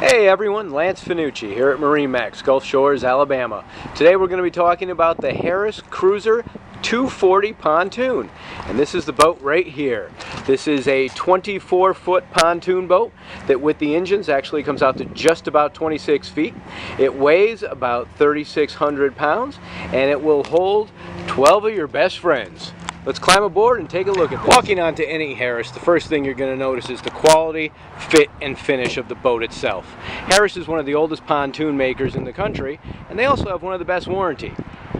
Hey everyone, Lance Finucci here at MarineMax, Gulf Shores, Alabama. Today we're going to be talking about the Harris Cruiser 240 pontoon. And this is the boat right here. This is a 24-foot pontoon boat that with the engines actually comes out to just about 26 feet. It weighs about 3,600 pounds and it will hold 12 of your best friends. Let's climb aboard and take a look at this. Walking onto any Harris, the first thing you're going to notice is the quality, fit, and finish of the boat itself. Harris is one of the oldest pontoon makers in the country, and they also have one of the best warranty.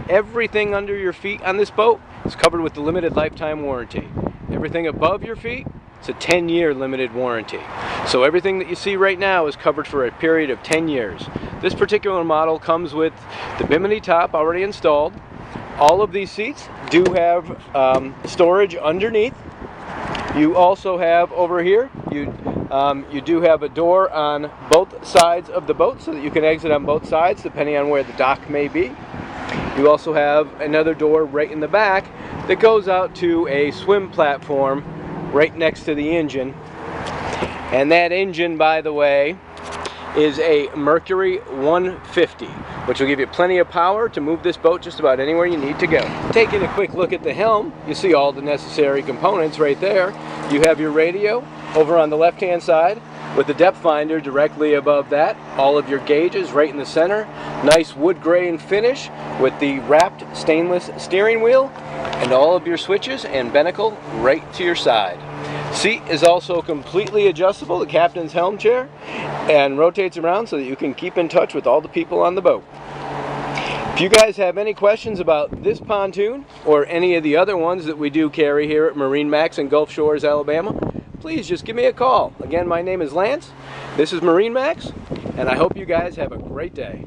Everything under your feet on this boat is covered with the limited lifetime warranty. Everything above your feet, it's a 10-year limited warranty. So everything that you see right now is covered for a period of 10 years. This particular model comes with the Bimini top already installed. All of these seats do have storage underneath. You also have over here, you do have a door on both sides of the boat so that you can exit on both sides depending on where the dock may be. You also have another door right in the back that goes out to a swim platform right next to the engine. And that engine, by the way, is a Mercury 150, which will give you plenty of power to move this boat just about anywhere you need to go. Taking a quick look at the helm, you see all the necessary components right there. You have your radio over on the left-hand side with the depth finder directly above that. All of your gauges right in the center. Nice wood grain finish with the wrapped stainless steering wheel and all of your switches and binnacle right to your side. Seat is also completely adjustable, the captain's helm chair, and rotates around so that you can keep in touch with all the people on the boat. If you guys have any questions about this pontoon or any of the other ones that we do carry here at MarineMax in Gulf Shores, Alabama, please just give me a call. Again, my name is Lance, this is MarineMax, and I hope you guys have a great day.